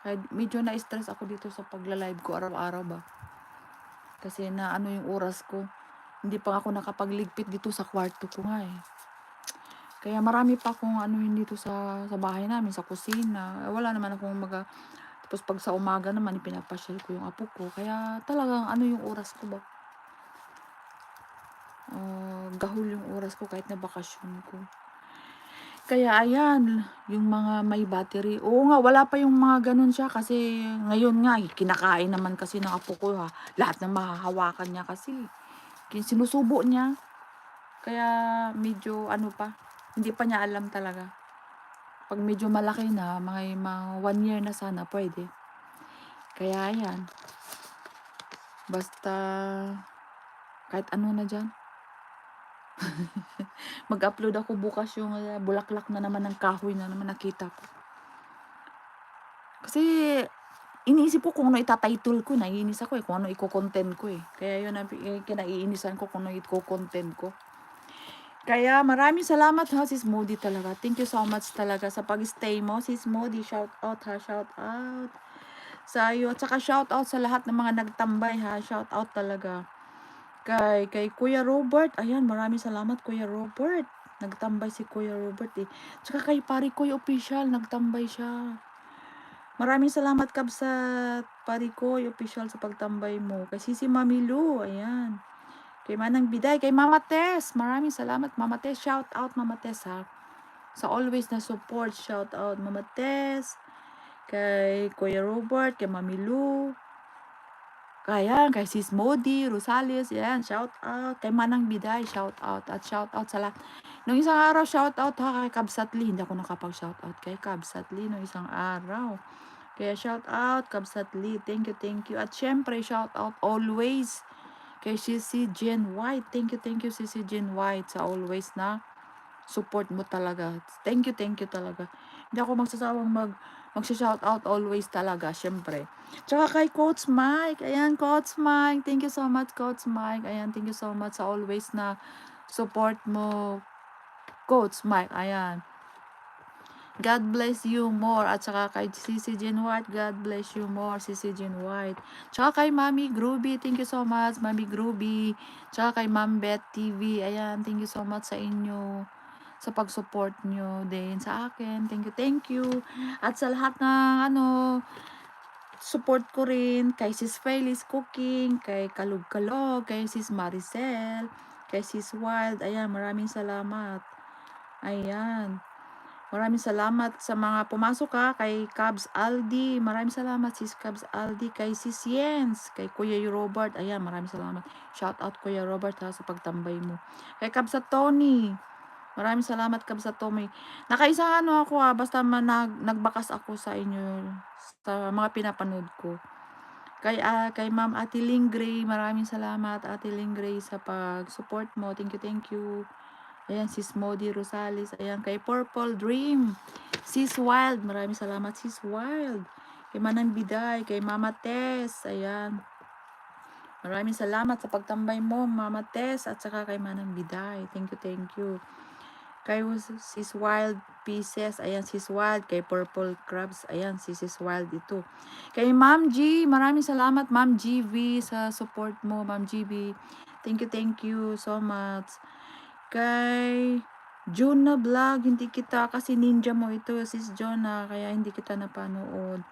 Kaya medyo na-stress ako dito sa pagla-live ko araw-araw ba. Kasi na ano yung oras ko. Hindi pa ako nakapagligpit dito sa kwarto ko nga eh. Kaya marami pa akong ano yun dito sa bahay namin, sa kusina. Wala naman akong tapos pag sa umaga naman, pinapasyal ko yung apo ko. Kaya talagang ano yung oras ko ba? Gahol yung oras ko kahit na bakasyon ko. Kaya ayan, yung mga may battery. Oo nga, wala pa yung mga ganun siya kasi ngayon nga, kinakain naman kasi ng apo ko ha. Lahat ng mahahawakan niya kasi. Sinusubo niya. Kaya medyo ano pa, hindi pa niya alam talaga. Pag medyo malaki na, mga 1 year na sana, pwede. Kaya ayan, basta kahit ano na dyan. Mag-upload ako bukas yung bulaklak na naman ng kahoy na naman nakita ko. Kasi iniisip ko kung ano itatitle ko, naiinis ako kung ano i-content ko Kaya yun ang kinaiinisan ko kung ano i-content ko. Kaya maraming salamat ha, Sis Moody talaga. Thank you so much talaga sa pag-stay mo, Sis Moody. Shout out ha, shout out sa iyo. At saka shout out sa lahat ng mga nagtambay ha. Shout out talaga. Kay Kuya Robert. Ayan, maraming salamat Kuya Robert. Nagtambay si Kuya Robert Tsaka kay Parikoy Official, nagtambay siya. Maraming salamat Kabsat Parikoy Official sa pagtambay mo. Kay Sisi Mami Lu, ayan. Kay Manang Biday, kay Mama Tess. Maraming salamat Mama Tess. Shout out Mama Tess ha. Sa always na support, shout out Mama Tess. Kay Kuya Robert, kay Mami Lu. Kay Sis Modi, Rosales, yan, shout out. Kay Manang Biday, shout out. At shout out sa lahat. Nung isang araw, shout out ha kay Kabsatli. Hindi ako nakapag-shout out kay Kabsatli nung isang araw. Kaya shout out Kabsatli. Thank you. At syempre, shout out always kay Sisi Jen White. Thank you Sisi Jen White sa always na support mo talaga. Thank you talaga. Hindi ako magsasawang mag-shout out always talaga, syempre. Tsaka kay Coach Mike. Ayan, Coach Mike. Thank you so much, Coach Mike. Ayan, thank you so much sa always na support mo, Coach Mike. Ayan. God bless you more. At saka kay Sisi Jean White, God bless you more, Sisi Jean White. Tsaka kay Mami Groovy, thank you so much, Mami Groovy. Tsaka kay Ma'am Beth TV, ayan, thank you so much sa inyo, sa pag-support nyo din sa akin. Thank you. At sa lahat ng support ko rin, kay Sis Felice Cooking, kay Kalog-Kalog, kay Sis Maricel, kay Sis Wild, ayan, maraming salamat. Ayan. Maraming salamat sa mga pumasok kay Cabs Aldi. Maraming salamat Sis Cabs Aldi, kay Sis Jens, kay Kuya Robert. Ayan, maraming salamat. Shout out Kuya Robert ha sa pagtambay mo. Kay Cabs at Tony. Maraming salamat Cabs at Tony. Nakaisang ako basta nagbakas ako sa inyo sa mga pinapanood ko. Kay Ma'am Ate Lingray, maraming salamat Ate Lingray sa pag-support mo. Thank you. Ayan, Sis Modi Rosales. Ayan, kay Purple Dream. Sis Wild. Maraming salamat, Sis Wild. Kay Manang Biday. Kay Mama Tess. Ayan. Maraming salamat sa pagtambay mo, Mama Tess. At saka kay Manang Biday. Thank you. Kay Sis Wild Pieces. Ayan, Sis Wild. Kay Purple Crabs. Ayan, Sis Wild ito. Kay Ma'am G. Maraming salamat, Ma'am GV, sa support mo, Ma'am GV. Thank you so much. Kay Jonah Vlog, hindi kita, kasi ninja mo ito, Sis Jonah, kaya hindi kita napanood.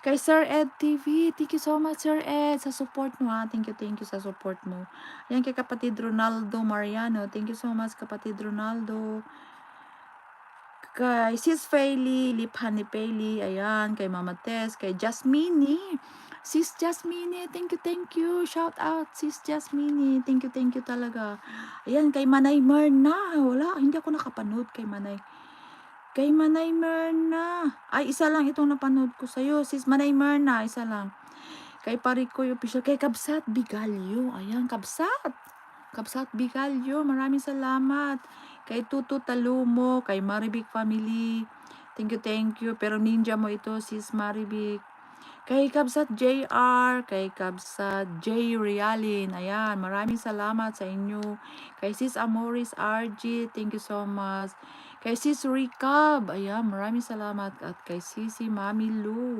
Kay Sir Ed TV, thank you so much, Sir Ed, sa support mo Thank you sa support mo. Ayan, kay kapatid Ronaldo Mariano, thank you so much, kapatid Ronaldo. Kay Sis Fayley, Liphani Fayley, ayan, kay Mama Tess, kay Jasmine, Sis Jasmine, thank you. Shout out, Sis Jasmine. Thank you talaga. Ayan, kay Manay Merna. Wala, hindi ako nakapanood kay Manay. Kay Manay Merna. Ay, isa lang itong napanood ko sa'yo. Sis Manay Merna, isa lang. Kay Parikoy Official. Kay Kabsat Bigalyo. Ayan, Kabsat. Kabsat Bigalyo. Maraming salamat. Kay Tuto Talumo. Kay Maribik Family. Thank you. Pero ninja mo ito, Sis Maribik. Kay Kabsat JR, kay Kabsat J. Realin, ayan, maraming salamat sa inyo. Kay Sis Amoris RG, thank you so much. Kay Sis Ricab, ayan, maraming salamat. At kay Sisi Mami Lu.